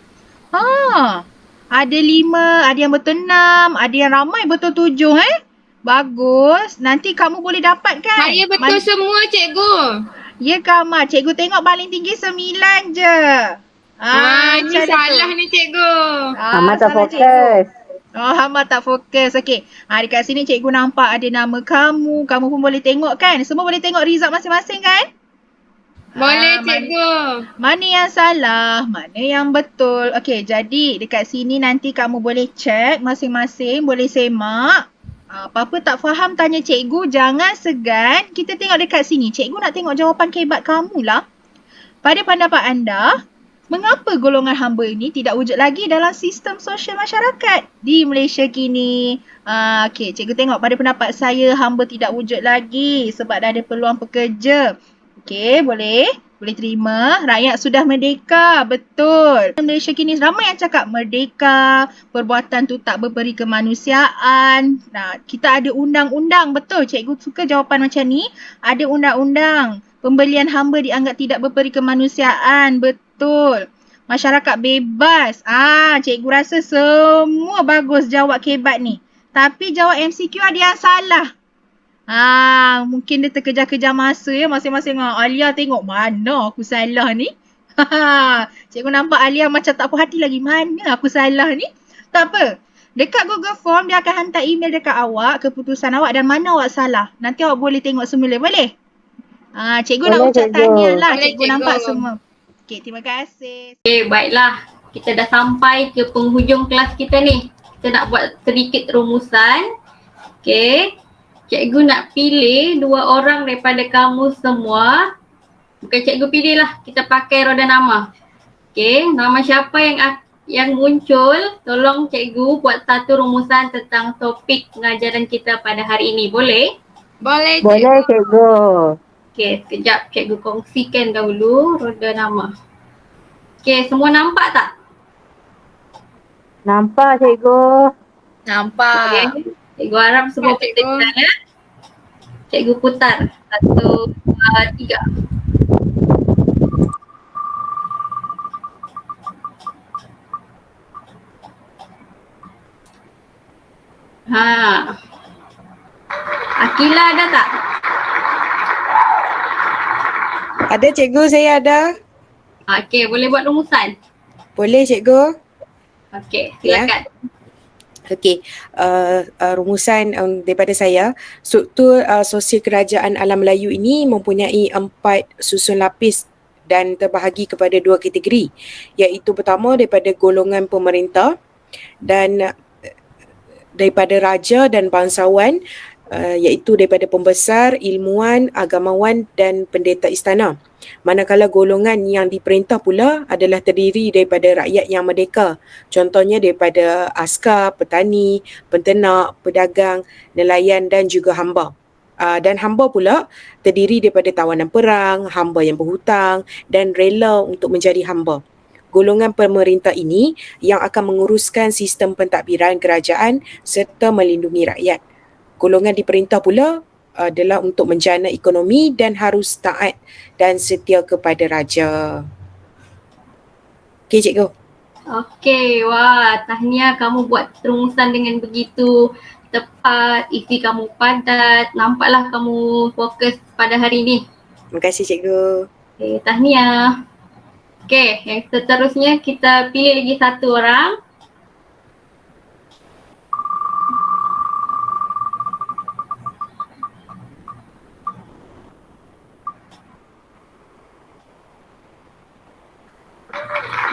Ada 5, ada yang betul 6, ada yang ramai betul 7 Bagus. Nanti kamu boleh dapatkan. Saya betul semua cikgu. Ya Kamal, cikgu tengok paling tinggi 9 je. Ni salah ni cikgu. Amal tak salah fokus. Oh, Hama tak fokus. Okey. Dekat sini cikgu nampak ada nama kamu. Kamu pun boleh tengok kan? Semua boleh tengok result masing-masing kan? Boleh cikgu. Mana yang salah, mana yang betul. Okey, jadi dekat sini nanti kamu boleh check masing-masing, boleh semak. Apa-apa tak faham tanya cikgu, jangan segan. Kita tengok dekat sini. Cikgu nak tengok jawapan kehebat kamu lah. Pada pendapat anda, mengapa golongan hamba ini tidak wujud lagi dalam sistem sosial masyarakat di Malaysia kini? Okey, cikgu tengok pada pendapat saya hamba tidak wujud lagi sebab dah ada peluang pekerja. Okey, boleh terima. Rakyat sudah merdeka. Betul. Malaysia kini ramai yang cakap merdeka. Perbuatan tu tak berperi kemanusiaan. Kita ada undang-undang. Betul. Cikgu suka jawapan macam ni. Ada undang-undang. Pembelian hamba dianggap tidak berperi kemanusiaan. Betul. Masyarakat bebas. Cikgu rasa semua bagus jawab kebat ni. Tapi jawab MCQ ada yang salah. Mungkin dia terkejar-kejar masa ya masing-masing. Alia tengok mana aku salah ni. Cikgu nampak Alia macam tak puas hati lagi. Mana aku salah ni? Tak apa. Dekat Google Form dia akan hantar email dekat awak, keputusan awak dan mana awak salah. Nanti awak boleh tengok semula. Boleh? Cikgu nak ucap tahniah lah. Cikgu nampak semua. Okey, terima kasih. Okey, baiklah. Kita dah sampai ke penghujung kelas kita ni. Kita nak buat sedikit rumusan. Okey. Cikgu nak pilih 2 orang daripada kamu semua. Bukan cikgu pilih lah. Kita pakai roda nama. Okey. Nama siapa yang muncul, tolong cikgu buat satu rumusan tentang topik pengajaran kita pada hari ini. Boleh? Boleh cikgu. Boleh cikgu. Okey, sekejap cikgu kongsikan dahulu roda nama. Okey, semua nampak tak? Nampak cikgu. Nampak. Okay. Cikgu harap semua pendengar ya. Cikgu putar. 1, 2, 3. Akila ada tak? Ada cikgu, saya ada. Okey, boleh buat rumusan? Boleh cikgu. Okey, silakan. Okey, rumusan daripada saya, struktur sosial kerajaan alam Melayu ini mempunyai 4 susun lapis dan terbahagi kepada 2 kategori, iaitu pertama daripada golongan pemerintah dan daripada raja dan bangsawan, iaitu daripada pembesar, ilmuwan, agamawan dan pendeta istana. Manakala golongan yang diperintah pula adalah terdiri daripada rakyat yang merdeka. Contohnya daripada askar, petani, penternak, pedagang, nelayan dan juga hamba. Dan hamba pula terdiri daripada tawanan perang, hamba yang berhutang dan rela untuk menjadi hamba. Golongan pemerintah ini yang akan menguruskan sistem pentadbiran kerajaan serta melindungi rakyat. Golongan diperintah pula adalah untuk menjana ekonomi dan harus taat dan setia kepada raja. Okey cikgu. Okey, wah, tahniah kamu buat rumusan dengan begitu tepat, isi kamu padat, nampaklah kamu fokus pada hari ini. Terima kasih cikgu. Okey, tahniah. Okey, yang seterusnya kita pilih lagi 1 orang.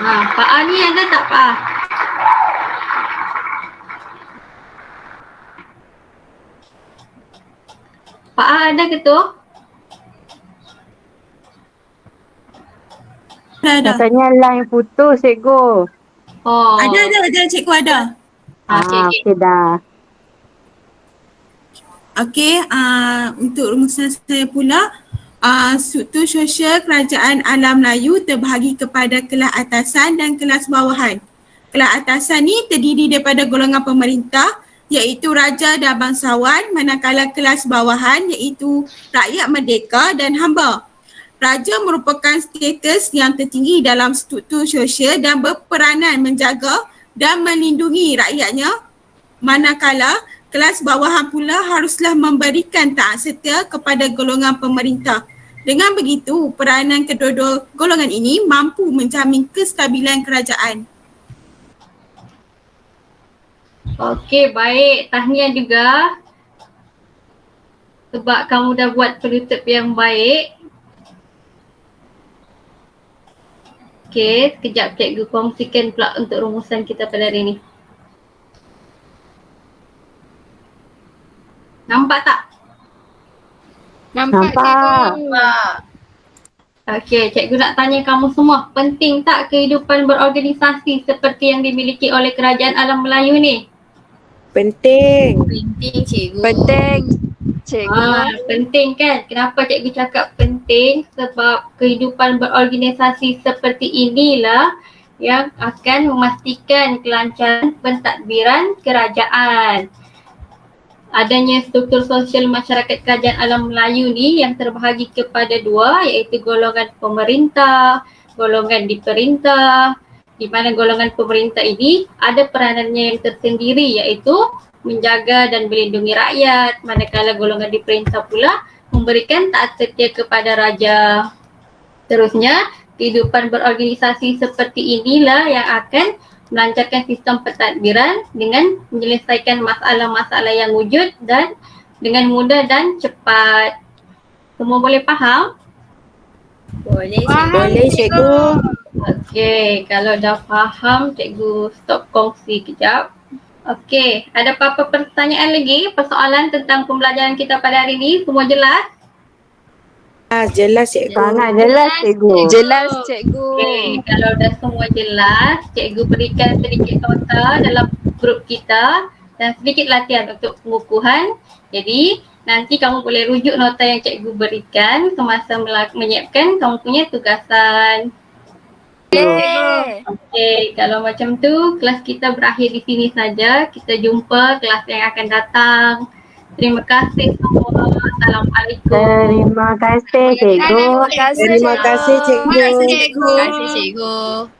Pak A ni ada tak Pak A? Pak A ada ke tu? Katanya line putus cikgu. Oh. Ada cikgu ada. Okey dah. Okey, untuk rumusan saya pula, struktur sosial kerajaan alam Melayu terbahagi kepada kelas atasan dan kelas bawahan. Kelas atasan ni terdiri daripada golongan pemerintah iaitu raja dan bangsawan, manakala kelas bawahan iaitu rakyat merdeka dan hamba. Raja merupakan status yang tertinggi dalam struktur sosial dan berperanan menjaga dan melindungi rakyatnya, manakala kelas bawahan pula haruslah memberikan taat setia kepada golongan pemerintah Dengan begitu, peranan kedua-dua golongan ini mampu menjamin kestabilan kerajaan. Okey, baik. Tahniah juga. Sebab kamu dah buat penutup yang baik. Okey, sekejap cikgu kongsikan pula untuk rumusan kita pada hari ini. Nampak tak? Nampak. Okey, cikgu nak tanya kamu semua. Penting tak kehidupan berorganisasi seperti yang dimiliki oleh Kerajaan Alam Melayu ni? Penting. Penting cikgu. Penting cikgu. Penting kan? Kenapa cikgu cakap penting? Sebab kehidupan berorganisasi seperti inilah yang akan memastikan kelancaran pentadbiran kerajaan. Adanya struktur sosial masyarakat Kerajaan Alam Melayu ni yang terbahagi kepada dua, iaitu golongan pemerintah, golongan diperintah. Di mana golongan pemerintah ini ada peranannya yang tersendiri, iaitu menjaga dan melindungi rakyat, manakala golongan diperintah pula memberikan taat setia kepada raja. Terusnya, kehidupan berorganisasi seperti inilah yang akan melancarkan sistem pentadbiran dengan menyelesaikan masalah-masalah yang wujud dan dengan mudah dan cepat. Semua boleh faham? Boleh Faham, Boleh cikgu. Okey, kalau dah faham, cikgu stop kongsi kejap. Okey, ada apa-apa pertanyaan lagi? Persoalan tentang pembelajaran kita pada hari ini? Semua jelas? Jelas cikgu. Sangat jelas cikgu. Jelas cikgu. Okey, kalau dah semua jelas, cikgu berikan sedikit nota dalam grup kita dan sedikit latihan untuk pengukuhan. Jadi, nanti kamu boleh rujuk nota yang cikgu berikan semasa menyiapkan kamu punya tugasan. Okey, kalau macam tu kelas kita berakhir di sini saja. Kita jumpa kelas yang akan datang. Terima kasih semua. Assalamualaikum. Terima kasih cikgu. Terima kasih Terima kasih cikgu. Terima kasih cikgu.